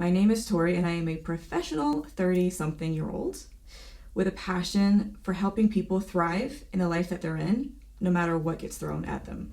My name is Tori and I am a professional 30-something-year-old with a passion for helping people thrive in the life that they're in, no matter what gets thrown at them.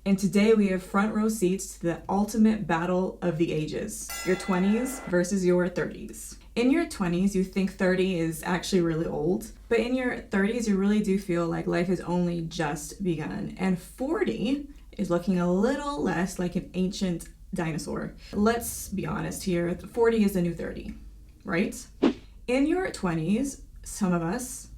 And today we have front row seats to the ultimate battle of the ages, your 20s versus your 30s. In your 20s, you think 30 is actually really old, but in your 30s, you really do feel like life has only just begun. And 40 is looking a little less like an ancient dinosaur. Let's be honest here, 40 is the new 30, right? In your 20s, some of us,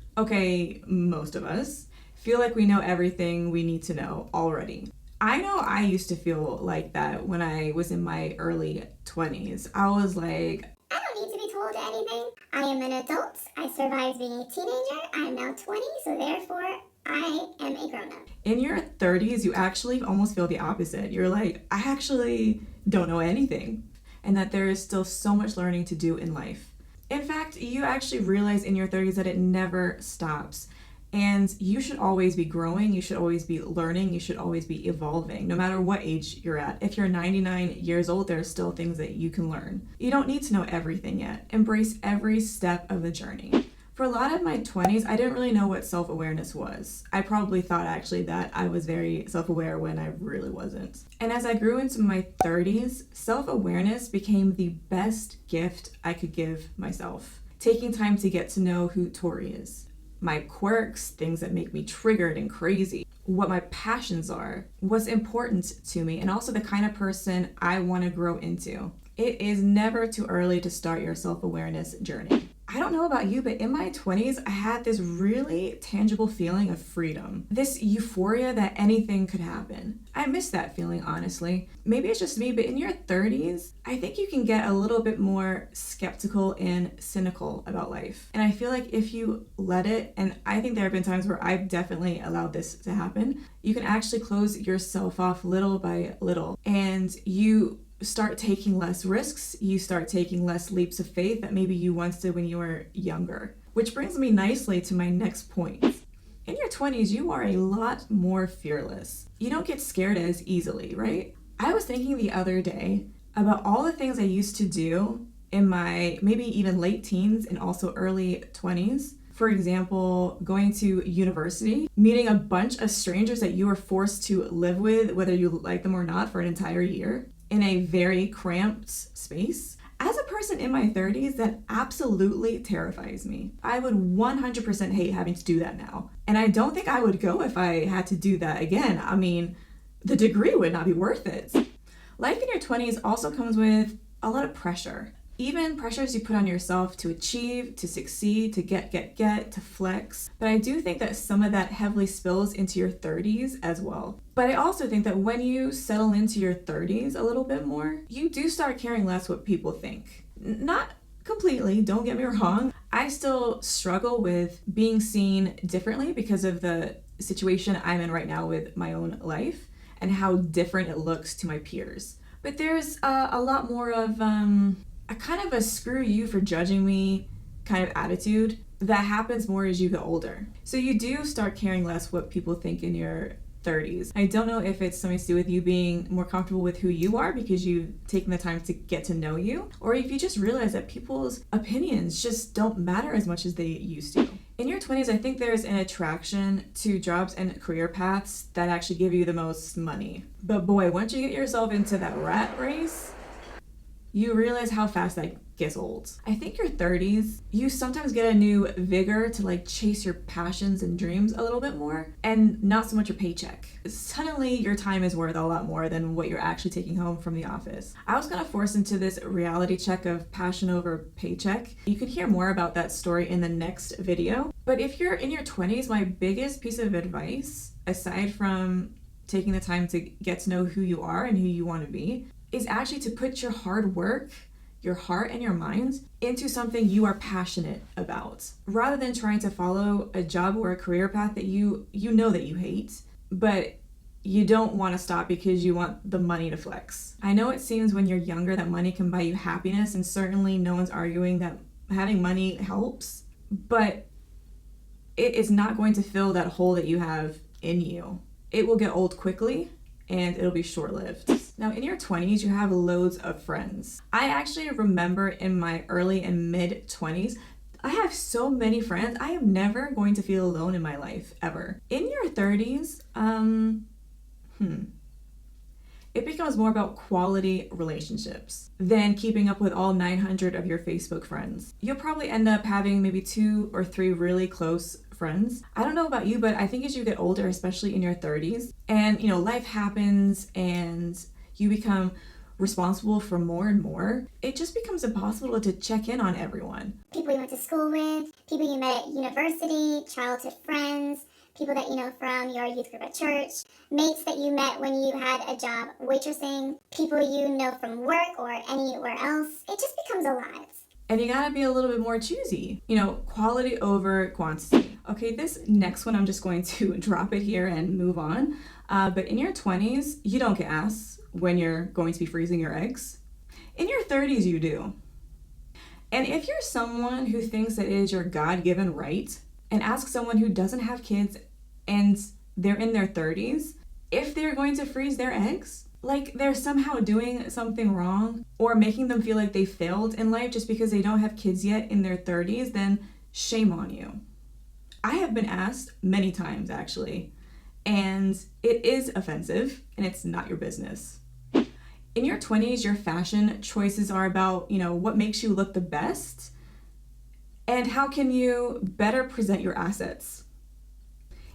most of us, feel like we know everything we need to know already. I know I used to feel like that when I was in my early 20s. I was like, I don't need to be told anything. I am an adult. I survived being a teenager. I am now 20, so therefore I am a grown-up. In your 30s, you actually almost feel the opposite. You're like, I actually don't know anything, and that there is still so much learning to do in life. In fact, you actually realize in your 30s that it never stops. And you should always be growing, you should always be learning, you should always be evolving, no matter what age you're at. If you're 99 years old, there are still things that you can learn. You don't need to know everything yet. Embrace every step of the journey. For a lot of my 20s, I didn't really know what self-awareness was. I probably thought actually that I was very self-aware when I really wasn't. And as I grew into my 30s, self-awareness became the best gift I could give myself. Taking time to get to know who Tori is. My quirks, things that make me triggered and crazy, what my passions are, what's important to me, and also the kind of person I want to grow into. It is never too early to start your self-awareness journey. I don't know about you, but in my 20s, I had this really tangible feeling of freedom. This euphoria that anything could happen. I miss that feeling, honestly. Maybe it's just me, but in your 30s, I think you can get a little bit more skeptical and cynical about life. And I feel like if you let it, and I think there have been times where I've definitely allowed this to happen, you can actually close yourself off little by little. And you start taking less risks, you start taking less leaps of faith that maybe you once did when you were younger. Which brings me nicely to my next point. In your 20s, you are a lot more fearless. You don't get scared as easily, right? I was thinking the other day about all the things I used to do in my maybe even late teens and also early 20s. For example, going to university, meeting a bunch of strangers that you were forced to live with, whether you like them or not, for an entire year, in a very cramped space. As a person in my 30s, that absolutely terrifies me. I would 100% hate having to do that now. And I don't think I would go if I had to do that again. I mean, the degree would not be worth it. Life in your 20s also comes with a lot of pressure. Even pressures you put on yourself to achieve, to succeed, to get, to flex. But I do think that some of that heavily spills into your 30s as well. But I also think that when you settle into your 30s a little bit more, you do start caring less what people think. Not completely, don't get me wrong. I still struggle with being seen differently because of the situation I'm in right now with my own life and how different it looks to my peers. But there's a lot more of a kind of a screw you for judging me kind of attitude that happens more as you get older. So you do start caring less what people think in your 30s. I don't know if it's something to do with you being more comfortable with who you are because you've taken the time to get to know you, or if you just realize that people's opinions just don't matter as much as they used to. In your 20s, I think there's an attraction to jobs and career paths that actually give you the most money. But boy, once you get yourself into that rat race, you realize how fast that gets old. I think your 30s, you sometimes get a new vigor to chase your passions and dreams a little bit more, and not so much your paycheck. Suddenly your time is worth a lot more than what you're actually taking home from the office. I was kind of forced into this reality check of passion over paycheck. You can hear more about that story in the next video. But if you're in your 20s, my biggest piece of advice, aside from taking the time to get to know who you are and who you want to be, is actually to put your hard work, your heart and your mind into something you are passionate about, rather than trying to follow a job or a career path that you know that you hate, but you don't want to stop because you want the money to flex. I know it seems when you're younger that money can buy you happiness, and certainly no one's arguing that having money helps, but it is not going to fill that hole that you have in you. It will get old quickly, and it'll be short-lived. Now, in your 20s, you have loads of friends. I actually remember in my early and mid 20s, I have so many friends. I am never going to feel alone in my life, ever. In your 30s, it becomes more about quality relationships than keeping up with all 900 of your Facebook friends. You'll probably end up having maybe 2 or 3 really close friends. I don't know about you, but I think as you get older, especially in your 30s, and life happens and you become responsible for more and more, it just becomes impossible to check in on everyone. People you went to school with, people you met at university, childhood friends, people that you know from your youth group at church, mates that you met when you had a job waitressing, people you know from work or anywhere else. It just becomes a lot. And you gotta be a little bit more choosy. Quality over quantity. Okay, this next one, I'm just going to drop it here and move on. But in your 20s, you don't get asked when you're going to be freezing your eggs. In your 30s, you do. And if you're someone who thinks that it is your God-given right, and ask someone who doesn't have kids and they're in their 30s, if they're going to freeze their eggs, like they're somehow doing something wrong or making them feel like they failed in life just because they don't have kids yet in their 30s, then shame on you. I have been asked many times, actually, and it is offensive and it's not your business. In your 20s, your fashion choices are about, what makes you look the best and how can you better present your assets.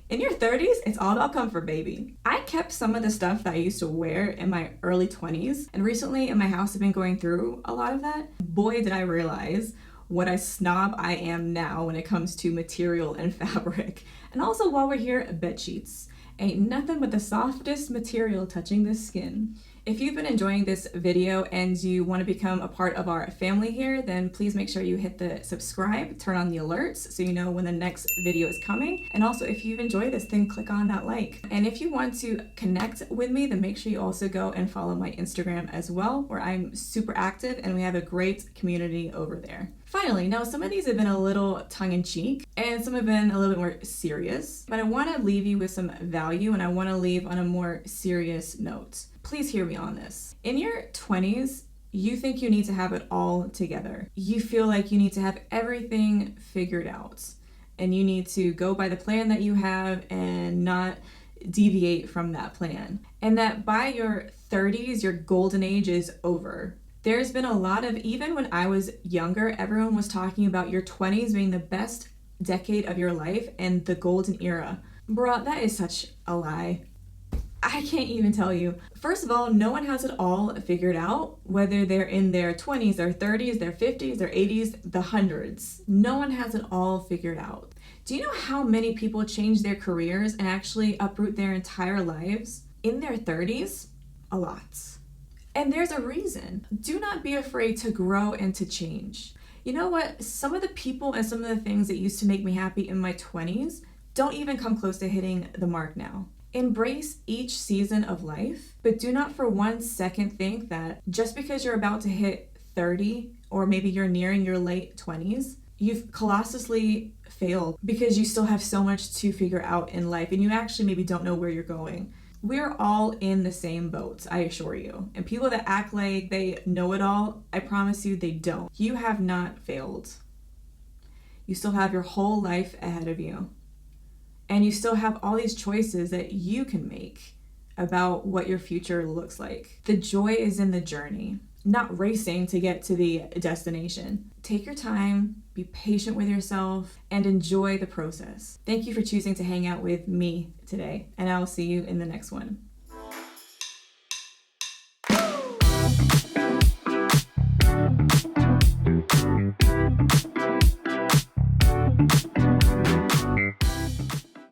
In your 30s, it's all about comfort, baby. I kept some of the stuff that I used to wear in my early 20s, and recently in my house I've been going through a lot of that. Boy, did I realize what a snob I am now when it comes to material and fabric. And also, while we're here, bed sheets. Ain't nothing but the softest material touching the skin. If you've been enjoying this video and you want to become a part of our family here, then please make sure you hit the subscribe, turn on the alerts so you know when the next video is coming. And also, if you've enjoyed this, then click on that like. And if you want to connect with me, then make sure you also go and follow my Instagram as well, where I'm super active and we have a great community over there. Finally, now some of these have been a little tongue-in-cheek and some have been a little bit more serious, but I want to leave you with some value and I want to leave on a more serious note. Please hear me on this. In your 20s, you think you need to have it all together. You feel like you need to have everything figured out and you need to go by the plan that you have and not deviate from that plan. And that by your 30s, your golden age is over. There's been a lot of, even when I was younger, everyone was talking about your 20s being the best decade of your life and the golden era. Bruh, that is such a lie. I can't even tell you. First of all, no one has it all figured out, whether they're in their 20s, their 30s, their 50s, their 80s, the hundreds. No one has it all figured out. Do you know how many people change their careers and actually uproot their entire lives in their 30s? A lot. And there's a reason. Do not be afraid to grow and to change. You know what? Some of the people and some of the things that used to make me happy in my 20s don't even come close to hitting the mark now. Embrace each season of life, but do not for 1 second think that just because you're about to hit 30 or maybe you're nearing your late 20s, you've colossally failed because you still have so much to figure out in life and you actually maybe don't know where you're going. We're all in the same boat, I assure you. And people that act like they know it all, I promise you they don't. You have not failed. You still have your whole life ahead of you. And you still have all these choices that you can make about what your future looks like. The joy is in the journey, not racing to get to the destination. Take your time, be patient with yourself, and enjoy the process. Thank you for choosing to hang out with me today, and I'll see you in the next one.